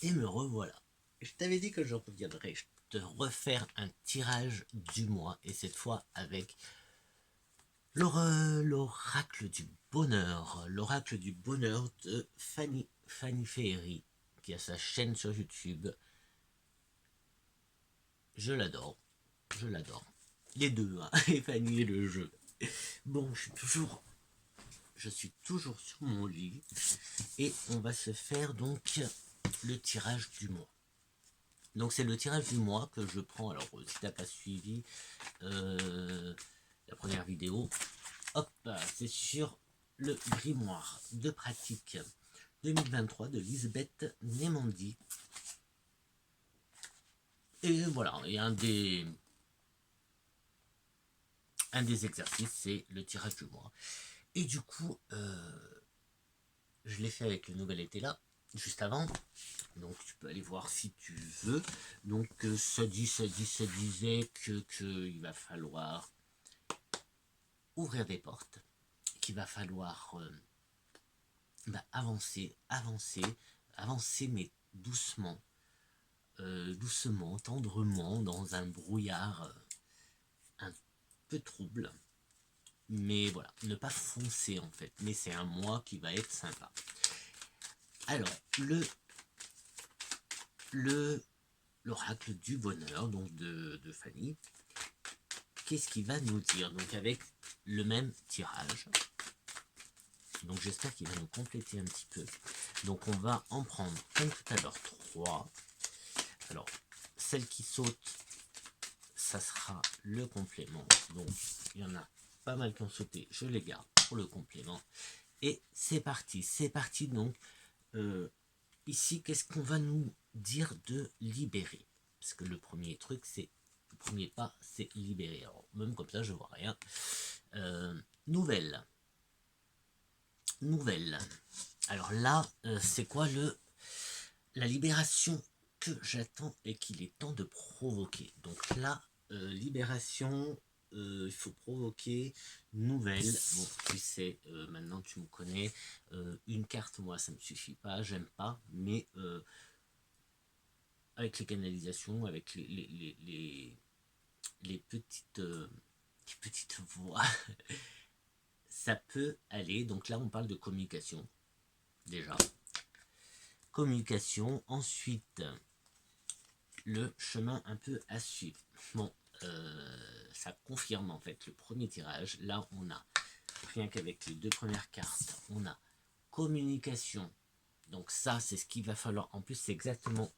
Et me revoilà. Je t'avais dit que je reviendrais te refaire un tirage du mois, et cette fois avec l'oracle du bonheur. L'oracle du bonheur de Fanny Ferry, qui a sa chaîne sur YouTube. Je l'adore. Je l'adore. Les deux, hein, et Fanny et le jeu. Bon, je suis toujours sur mon lit et on va se faire donc le tirage du mois. Donc c'est le tirage du mois que je prends. Alors si t'as pas suivi la première vidéo, hop, c'est sur le grimoire de pratique 2023 de Lisbeth Nemandi. Et voilà, et un des exercices, c'est le tirage du mois. Et du coup, je l'ai fait avec le nouvel été là, juste avant. Donc tu peux aller voir si tu veux. Donc ça disait qu'il va falloir ouvrir des portes, qu'il va falloir avancer mais doucement, tendrement, dans un brouillard un peu trouble. Mais voilà, ne pas foncer en fait. Mais c'est un mois qui va être sympa. Alors, l'oracle du bonheur, donc de Fanny, qu'est-ce qu'il va nous dire? Donc avec le même tirage. Donc j'espère qu'il va nous compléter un petit peu. Donc on va en prendre, comme tout à l'heure, 3. Alors, celle qui saute, ça sera le complément. Donc il y en a pas mal qui ont sauté, je les garde pour le complément. Et c'est parti donc. Ici, qu'est-ce qu'on va nous dire de libérer? Parce que le premier truc, c'est le premier pas, c'est libérer. Alors, même comme ça, je vois rien. Nouvelle. Alors là, c'est quoi la libération que j'attends et qu'il est temps de provoquer? Donc là, libération, il faut provoquer nouvelle. Bon, tu sais, maintenant tu me connais. Une carte, moi, ça me suffit pas, j'aime pas, mais avec les canalisations, avec les petites voix, ça peut aller. Donc là, on parle de communication, déjà. Communication, ensuite, le chemin un peu à suivre. Bon, ça confirme en fait le premier tirage. Là, on a, rien qu'avec les deux premières cartes, on a communication. Donc ça, c'est ce qu'il va falloir. En plus, c'est exactement...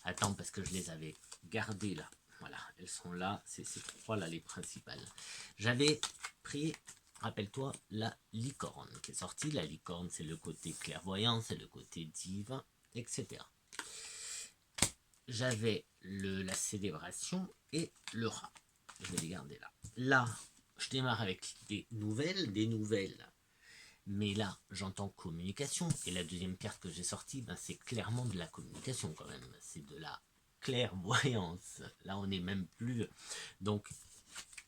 Attends, parce que je les avais gardées là. Voilà, elles sont là. C'est ces trois-là les principales. J'avais pris, rappelle-toi, la licorne qui est sortie. La licorne, c'est le côté clairvoyant, c'est le côté divin, etc. J'avais la célébration et le rat. Je vais les garder là. Là, je démarre avec des nouvelles. Mais là, j'entends communication. Et la deuxième carte que j'ai sortie, ben, c'est clairement de la communication quand même. C'est de la clairvoyance. Là, on n'est même plus... Donc,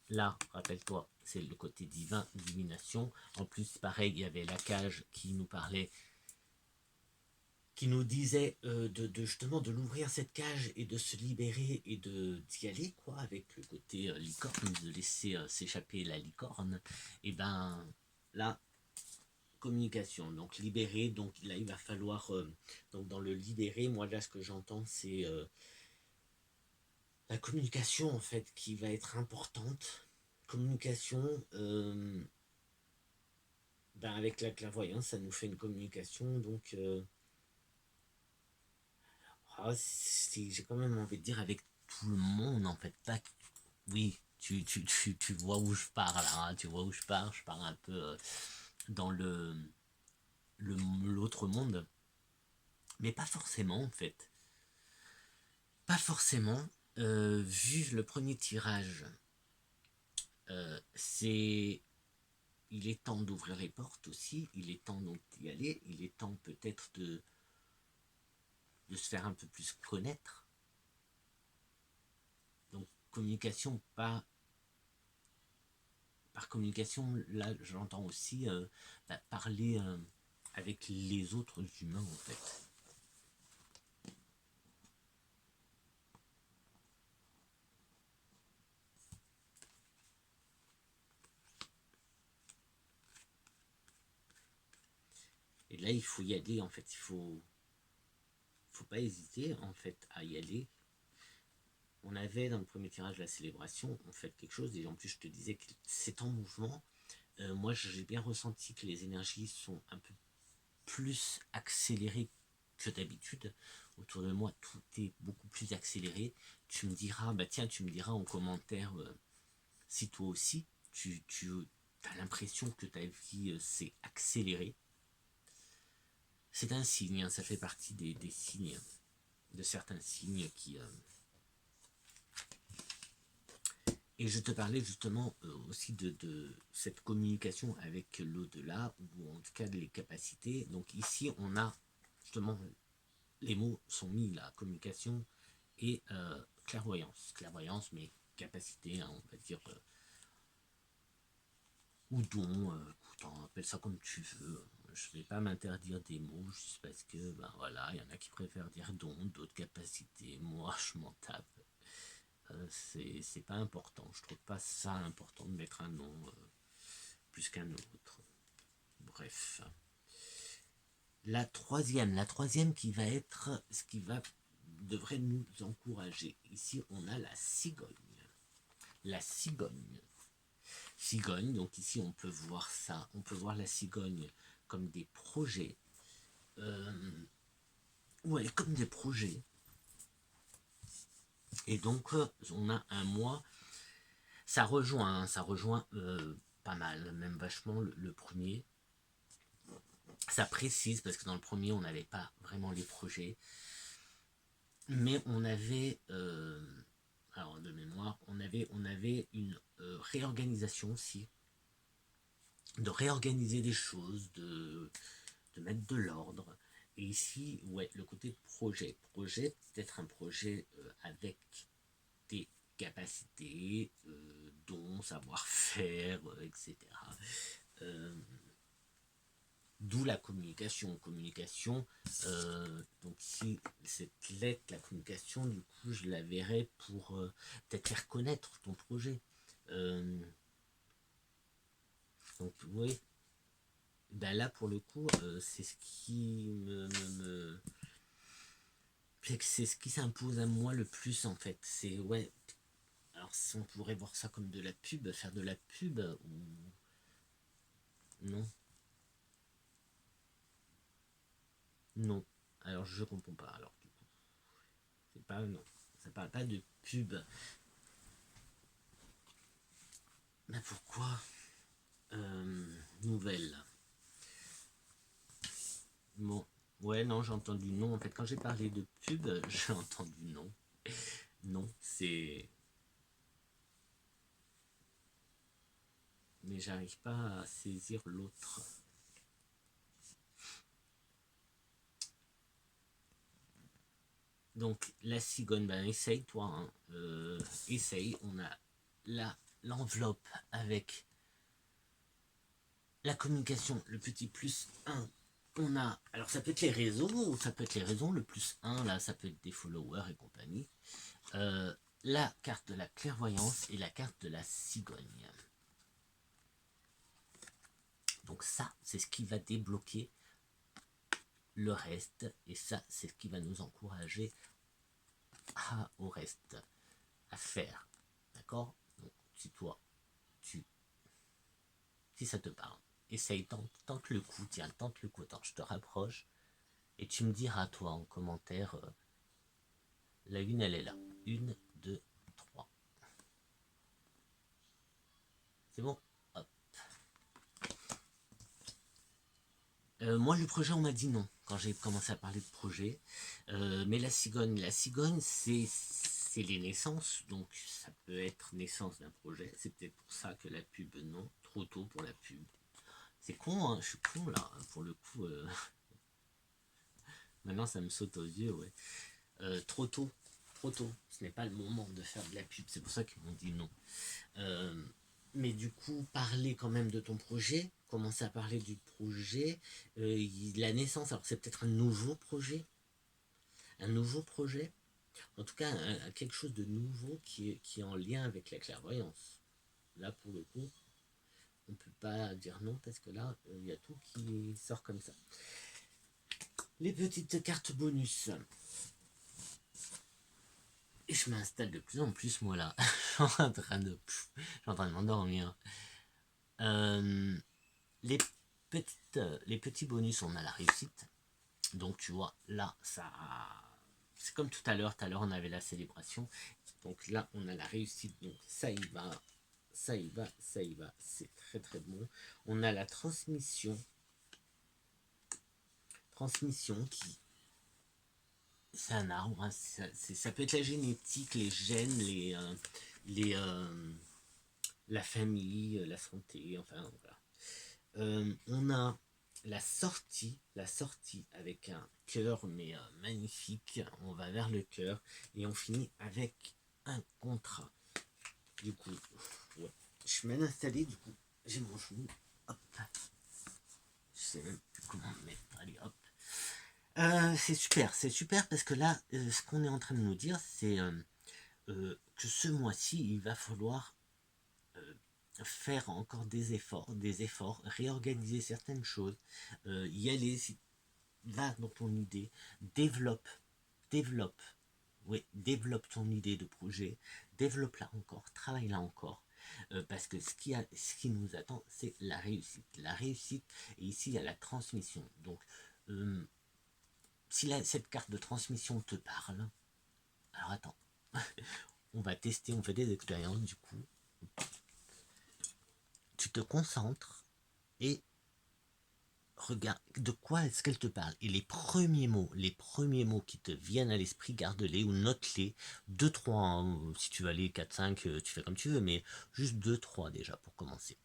là, rappelle-toi, c'est le côté divin, divination. En plus, pareil, il y avait la cage qui nous parlait, qui nous disait justement de l'ouvrir cette cage et de se libérer et d'y aller, quoi, avec le côté licorne, de laisser s'échapper la licorne. Et ben là, communication, donc libérer, donc là il va falloir, donc dans le libérer, moi là ce que j'entends c'est la communication en fait qui va être importante. Communication, ben avec la clairvoyance, ça nous fait une communication, donc j'ai quand même envie de dire avec tout le monde en fait. Pas, oui, tu vois où je pars là, hein, tu vois où je pars un peu dans l'autre monde, mais pas forcément en fait. Pas forcément. Vu le premier tirage, il est temps d'ouvrir les portes aussi, il est temps donc d'y aller, il est temps peut-être de se faire un peu plus connaître. Donc communication, par communication, là j'entends aussi parler avec les autres humains en fait. là, il faut y aller, en fait. Faut pas hésiter, en fait, à y aller. On avait, dans le premier tirage, la célébration, on fait quelque chose, et en plus, je te disais que c'est en mouvement. Moi, j'ai bien ressenti que les énergies sont un peu plus accélérées que d'habitude. Autour de moi, tout est beaucoup plus accéléré. Tu me diras, bah tiens, tu me diras en commentaire si toi aussi, tu as l'impression que ta vie s'est accélérée. C'est un signe, hein, ça fait partie des signes, de certains signes qui... Et je te parlais justement aussi de cette communication avec l'au-delà, ou en tout cas les capacités. Donc ici, on a justement, les mots sont mis là, communication et clairvoyance. Clairvoyance, mais capacité, hein, on va dire, ou don, appelle ça comme tu veux. Je ne vais pas m'interdire des mots juste parce que, ben voilà, il y en a qui préfèrent dire don, d'autres capacités. Moi, je m'en tape. C'est pas important. Je trouve pas ça important de mettre un nom plus qu'un autre. Bref. La troisième qui va être ce qui devrait nous encourager. Ici, on a la cigogne. La cigogne. Cigogne, donc ici on peut voir ça, on peut voir la cigogne comme des projets. Ouais, comme des projets. Et donc on a un mois, ça rejoint pas mal, même vachement le premier. Ça précise, parce que dans le premier on n'avait pas vraiment les projets, mais on avait, alors de mémoire, on avait une réorganisation aussi, de réorganiser des choses, de mettre de l'ordre. Et ici, ouais, le côté projet. Projet, peut-être un projet avec des capacités, dons, savoir-faire, etc. D'où la communication. Donc ici, cette lettre, la communication, du coup, je la verrai pour peut-être faire connaître ton projet. Donc, oui. Ben là, pour le coup, c'est ce qui c'est ce qui s'impose à moi le plus, en fait. C'est, ouais. Alors, si on pourrait voir ça comme de la pub, faire de la pub, ou... Non. Non. Alors, je comprends pas, alors, du coup. C'est pas, non. Ça parle pas de pub. Mais pourquoi nouvelle. Bon, ouais, non, j'ai entendu non. En fait, quand j'ai parlé de pub, j'ai entendu non. Non, c'est... Mais j'arrive pas à saisir l'autre. Donc, la cigogne, ben essaye, toi. Hein. Essaye. On a l'enveloppe avec la communication, le petit plus 1. On a, alors ça peut être les réseaux, ou ça peut être les raisons, le plus 1, là, ça peut être des followers et compagnie. La carte de la clairvoyance et la carte de la cigogne. Donc ça, c'est ce qui va débloquer le reste, et ça, c'est ce qui va nous encourager au reste, à faire. D'accord? Donc, si toi, si ça te parle, essaye, tente le coup, tiens, tente le coup, attends, je te rapproche, et tu me diras, toi, en commentaire, la une, elle est là. 1, 2, 3. C'est bon? Hop. Moi, le projet, on m'a dit non, quand j'ai commencé à parler de projet. Mais la cigogne, c'est les naissances, donc ça peut être naissance d'un projet. C'est peut-être pour ça que la pub, non. Trop tôt pour la pub. C'est con, hein, je suis con là, pour le coup. Maintenant, ça me saute aux yeux, ouais. Trop tôt, trop tôt. Ce n'est pas le moment de faire de la pub, c'est pour ça qu'ils m'ont dit non. Mais du coup, parler quand même de ton projet, commencer à parler du projet, la naissance, alors c'est peut-être un nouveau projet, en tout cas quelque chose de nouveau qui est en lien avec la clairvoyance. Là, pour le coup, on ne peut pas dire non parce que là, il y a tout qui sort comme ça. les petites cartes bonus. Et je m'installe de plus en plus, moi là. Je suis en train de m'endormir. Les les petits bonus, on a la réussite. Donc tu vois, là, ça, c'est comme tout à l'heure. Tout à l'heure, on avait la célébration. Donc là, on a la réussite. Donc ça y va, ça y va, ça y va. C'est très très bon. On a la transmission. Transmission qui, c'est un arbre. Hein, ça peut être la génétique, les gènes, les la famille, la santé. Enfin voilà. On a la sortie avec un cœur, mais magnifique. On va vers le cœur et on finit avec un contrat. Du coup, ouais. Je suis mal installé, du coup, j'ai mon genou. Hop. Je sais même plus comment me mettre. Allez, hop. C'est super parce que là, ce qu'on est en train de nous dire, c'est que ce mois-ci, il va falloir faire encore des efforts, réorganiser certaines choses, y aller, va dans ton idée, développe, développe, oui, développe ton idée de projet, développe-la encore, travaille-la encore, parce que ce qui nous attend, c'est la réussite. La réussite, et ici, il y a la transmission. Donc, si cette carte de transmission te parle, alors attends, on va tester, on fait des expériences du coup. Tu te concentres et regarde de quoi est-ce qu'elle te parle. Et les premiers mots qui te viennent à l'esprit, garde-les ou note-les. 2, 3, hein, si tu veux aller 4, 5, tu fais comme tu veux, mais juste 2, 3 déjà pour commencer.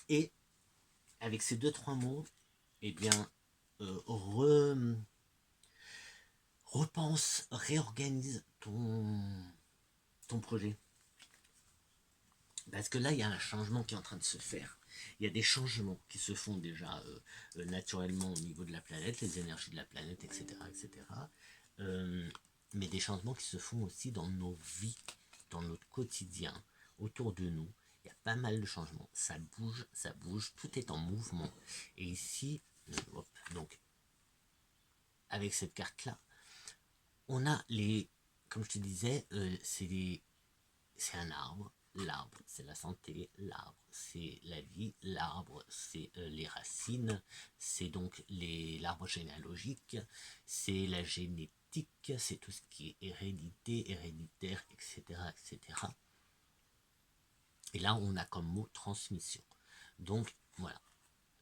Et avec ces 2, 3 mots, eh bien, repense, réorganise ton projet. Parce que là, il y a un changement qui est en train de se faire. Il y a des changements qui se font déjà naturellement au niveau de la planète, les énergies de la planète, etc. etc. Mais des changements qui se font aussi dans nos vies, dans notre quotidien, autour de nous. Il y a pas mal de changements. Ça bouge, tout est en mouvement. Et ici, hop, donc, avec cette carte-là, on a comme je te disais, c'est un arbre. L'arbre, c'est la santé. L'arbre, c'est la vie. L'arbre, c'est les racines. C'est donc l'arbre généalogique. C'est la génétique. C'est tout ce qui est hérédité, héréditaire, etc., etc. Et là, on a comme mot transmission. Donc, voilà.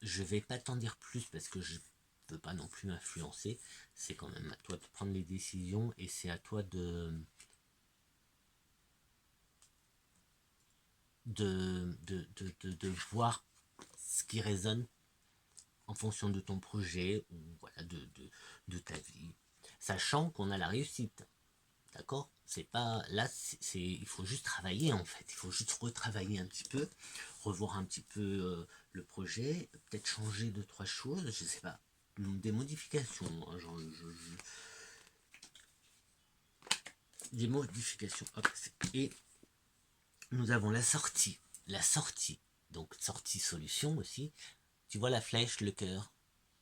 Je vais pas t'en dire plus parce que je peux pas non plus m'influencer. C'est quand même à toi de prendre les décisions et c'est à toi de voir ce qui résonne en fonction de ton projet ou voilà, de ta vie. Sachant qu'on a la réussite. D'accord. C'est pas. Là, il faut juste travailler en fait. Il faut juste retravailler un petit peu, revoir un petit peu le projet, peut-être changer 2, 3 choses, je sais pas. Des modifications. Hein, des modifications. Hop, et nous avons la sortie. La sortie. Donc sortie solution aussi. Tu vois la flèche, le cœur.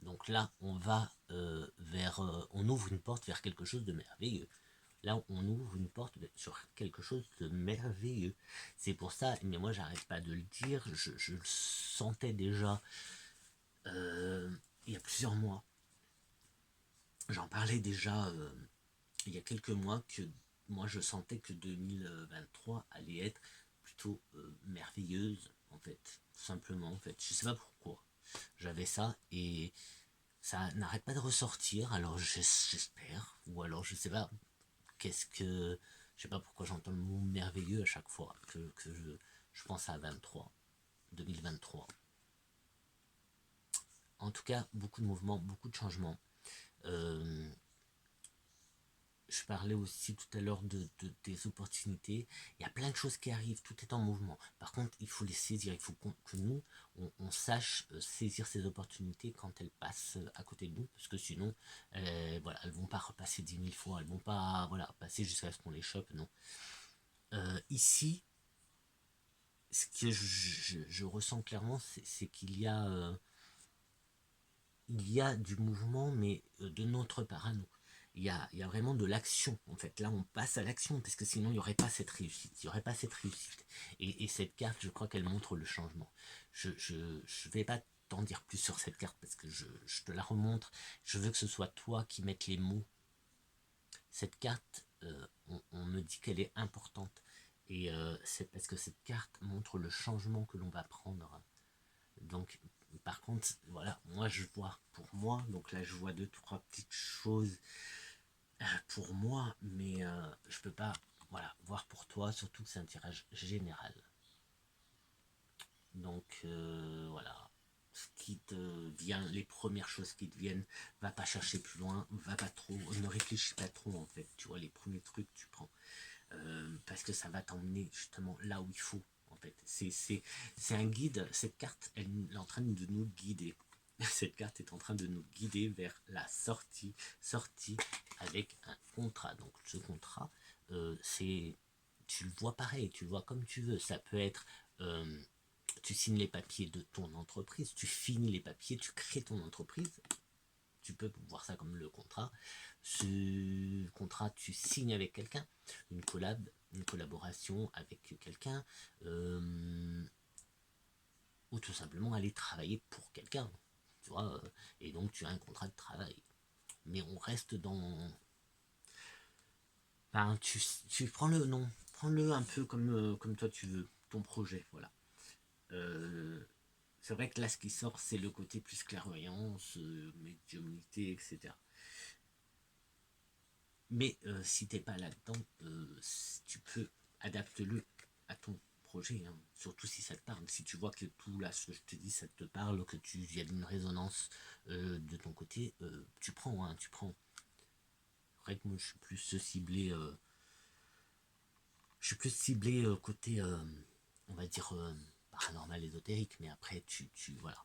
Donc là, on va on ouvre une porte vers quelque chose de merveilleux. Là, on ouvre une porte sur quelque chose de merveilleux. C'est pour ça, mais moi, j'arrête pas de le dire. Je le sentais déjà il y a plusieurs mois. J'en parlais déjà il y a quelques mois que moi, je sentais que 2023 allait être plutôt merveilleuse, en fait. Tout simplement, en fait. Je sais pas pourquoi. J'avais ça et ça n'arrête pas de ressortir. Alors, j'espère. Ou alors, je sais pas. Qu'est-ce que. Je sais pas pourquoi j'entends le mot merveilleux à chaque fois que je pense à 2023. En tout cas, beaucoup de mouvements, beaucoup de changements. Euh, je parlais aussi tout à l'heure des opportunités. Il y a plein de choses qui arrivent, tout est en mouvement. Par contre, il faut les saisir. Il faut que nous, on sache saisir ces opportunités quand elles passent à côté de nous, parce que sinon, voilà, elles vont pas repasser 10 000 fois, elles vont pas passer jusqu'à ce qu'on les chope, non. Ici, ce que je ressens clairement, c'est qu'il y a il y a du mouvement, mais de notre part à nous. Il y a vraiment de l'action, en fait. Là, on passe à l'action, parce que sinon, il n'y aurait pas cette réussite. Il n'y aurait pas cette réussite. Et cette carte, je crois qu'elle montre le changement. Je vais pas t'en dire plus sur cette carte, parce que je te la remontre. Je veux que ce soit toi qui mettes les mots. Cette carte, on me dit qu'elle est importante. Et c'est parce que cette carte montre le changement que l'on va prendre. Donc, par contre, voilà, moi je vois pour moi, donc là je vois deux, trois petites choses pour moi, mais je peux pas, voilà, voir pour toi, surtout que c'est un tirage général. Donc, voilà, ce qui te vient, les premières choses qui te viennent, va pas chercher plus loin, va pas trop, ne réfléchis pas trop en fait, tu vois, les premiers trucs tu prends. Parce que ça va t'emmener justement là où il faut. En fait, c'est un guide. Cette carte, elle est en train de nous guider. Cette carte est en train de nous guider vers la sortie avec un contrat. Donc ce contrat, c'est, tu le vois pareil, tu le vois comme tu veux. Ça peut être, tu signes les papiers de ton entreprise, tu finis les papiers, tu crées ton entreprise. Tu peux voir ça comme le contrat. Ce contrat, tu signes avec quelqu'un, une collaboration avec quelqu'un, ou tout simplement aller travailler pour quelqu'un, tu vois, et donc tu as un contrat de travail. Mais on reste dans... Ben, tu prends le nom, prends-le un peu comme toi tu veux, ton projet, voilà. C'est vrai que là, ce qui sort, c'est le côté plus clairvoyance, médiumnité, etc. Mais si t'es pas là-dedans, tu peux adapter-le à ton projet, hein. Surtout si ça te parle. Si tu vois que tout là, ce que je te dis, ça te parle, que il y a une résonance de ton côté, tu prends, hein, tu prends. C'est vrai que moi, je suis plus ciblé, côté, on va dire, paranormal, ésotérique. Mais après, voilà.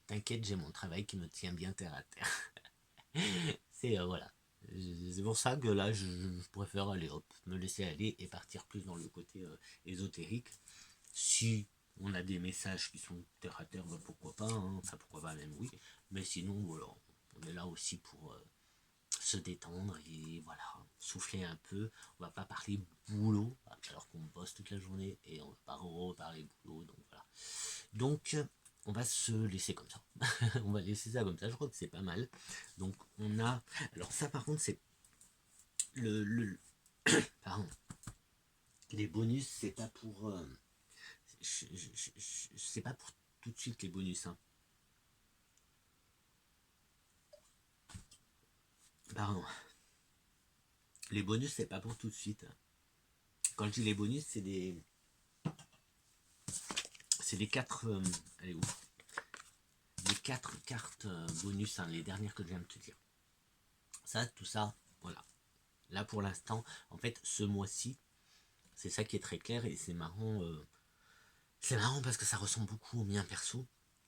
T'inquiète, j'ai mon travail qui me tient bien terre à terre. C'est voilà. C'est pour ça que là, je préfère aller, hop, me laisser aller et partir plus dans le côté ésotérique. Si on a des messages qui sont terre à terre, bah, pourquoi pas, hein. Enfin pourquoi pas même oui. Mais sinon, voilà, on est là aussi pour se détendre et voilà, souffler un peu. On va pas parler boulot, alors qu'on bosse toute la journée et on va pas reparler boulot, donc voilà. Donc, on va se laisser comme ça. On va laisser ça comme ça, je crois que c'est pas mal. Donc, on a... Alors ça, par contre, c'est... Pardon. Les bonus, c'est pas pour... c'est pas pour tout de suite les bonus, hein. Pardon. Les bonus, c'est pas pour tout de suite. Quand je dis les bonus, c'est des... C'est les 4... allez, où les 4 cartes bonus, hein, les dernières que je viens de te dire. Ça, tout ça, voilà. Là, pour l'instant, en fait, ce mois-ci, c'est ça qui est très clair et c'est marrant. C'est marrant parce que ça ressemble beaucoup au mien perso.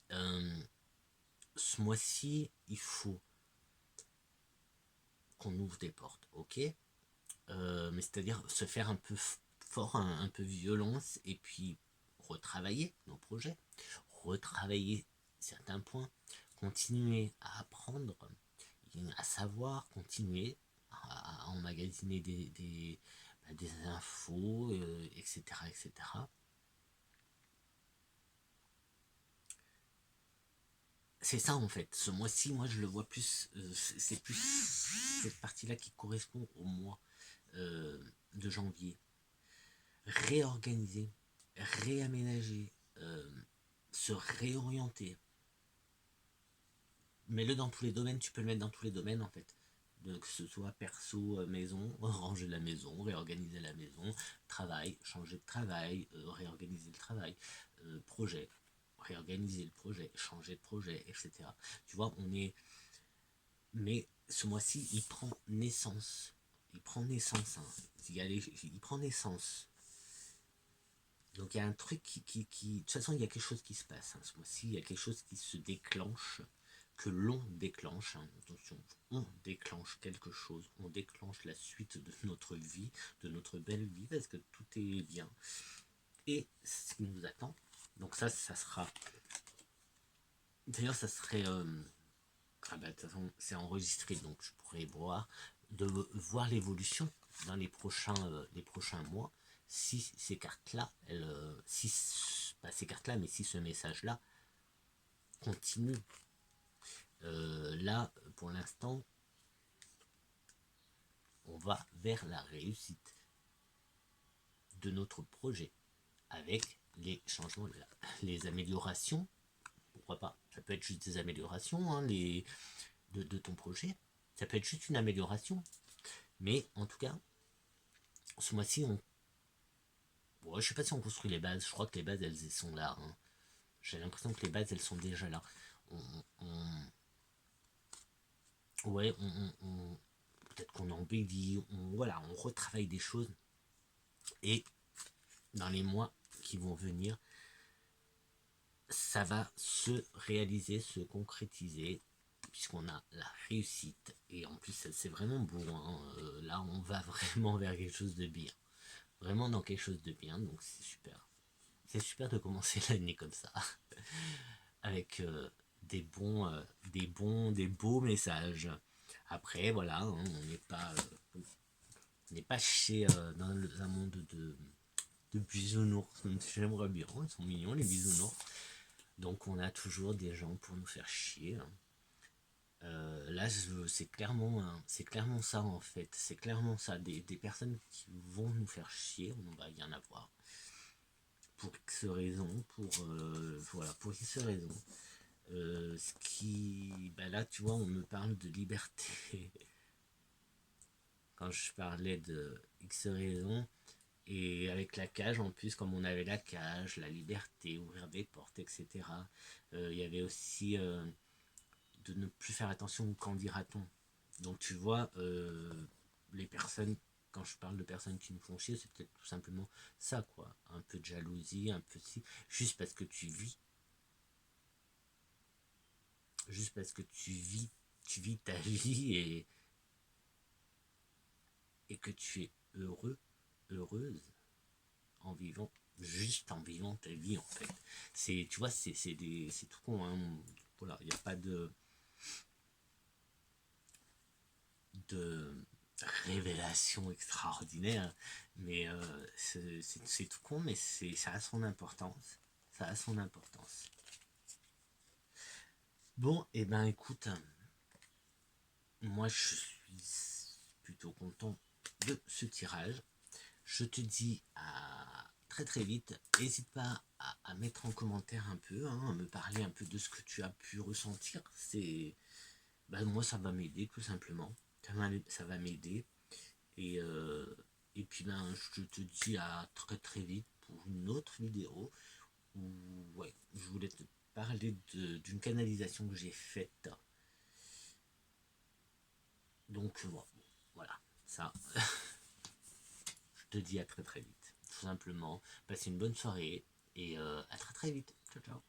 Ce mois-ci, il faut qu'on ouvre des portes, ok, mais c'est-à-dire se faire un peu fort, un peu violence, et puis retravailler nos projets, retravailler certains points, continuer à apprendre, à savoir, continuer à emmagasiner des infos, etc., etc. C'est ça en fait. Ce mois-ci, moi je le vois plus. C'est plus cette partie-là qui correspond au mois de janvier. Réorganiser, réaménager, se réorienter. Mets-le dans tous les domaines, tu peux le mettre dans tous les domaines en fait. Que ce soit perso, maison, ranger la maison, réorganiser la maison, travail, changer de travail, réorganiser le travail, projet, réorganiser le projet, changer de projet, etc. Tu vois, on est... Mais ce mois-ci, il prend naissance. Il prend naissance. Hein. Il prend naissance. Donc il y a un truc qui... De toute façon, il y a quelque chose qui se passe. Hein. Ce mois-ci, il y a quelque chose qui se déclenche, que l'on déclenche. Hein. Attention, on déclenche quelque chose. On déclenche la suite de notre vie, de notre belle vie, parce que tout est bien. Et ce qui nous attend, Donc ça sera... D'ailleurs, ça serait... Ah bah, de toute façon, c'est enregistré, donc je pourrais voir l'évolution dans les prochains mois, si ces cartes-là, pas ces cartes-là, mais si ce message-là continue. Là, pour l'instant, on va vers la réussite de notre projet, avec les changements, les améliorations, pourquoi pas, ça peut être juste des améliorations, hein, de ton projet, ça peut être juste une amélioration, mais en tout cas, ce mois-ci, je sais pas si on construit les bases, je crois que les bases, elles sont là, hein. J'ai l'impression que les bases, elles sont déjà là. Peut-être qu'on embellit, on retravaille des choses, et dans les mois qui vont venir, ça va se réaliser, se concrétiser, puisqu'on a la réussite. Et en plus, c'est vraiment beau, hein. Là, on va vraiment vers quelque chose de bien. Vraiment dans quelque chose de bien, donc c'est super. C'est super de commencer l'année comme ça. Avec des beaux messages. Après, voilà, hein, on n'est pas dans un monde de bisounours. J'aimerais bien, ils sont mignons les bisounours. Donc on a toujours des gens pour nous faire chier. Là, c'est clairement ça en fait. C'est clairement ça. Des personnes qui vont nous faire chier, on va y en avoir. Pour X raisons, pour X raisons. Là, tu vois, on me parle de liberté. Quand je parlais de X raisons, et avec la cage, en plus, comme on avait la cage, la liberté, ouvrir des portes, etc. Il y avait aussi de ne plus faire attention au qu'en dira-t-on. Donc tu vois, les personnes, quand je parle de personnes qui nous font chier, c'est peut-être tout simplement ça, quoi. Un peu de jalousie, un peu de si, juste parce que tu vis ta vie, et que tu es heureuse, juste en vivant ta vie, en fait. Tu vois, c'est tout con, hein. Voilà, il n'y a pas de révélation extraordinaire, mais c'est tout con, mais ça a son importance. Ça a son importance. Bon, et ben écoute, moi je suis plutôt content de ce tirage. Je te dis à très très vite. N'hésite pas à mettre en commentaire un peu, hein, à me parler un peu de ce que tu as pu ressentir. Moi ça va m'aider tout simplement. Ça va m'aider. Et, et puis je te dis à très très vite pour une autre vidéo où je voulais te parler d'une canalisation que j'ai faite. Donc voilà, ça. Je te dis à très très vite. Tout simplement, passe une bonne soirée et à très très vite. Ciao ciao.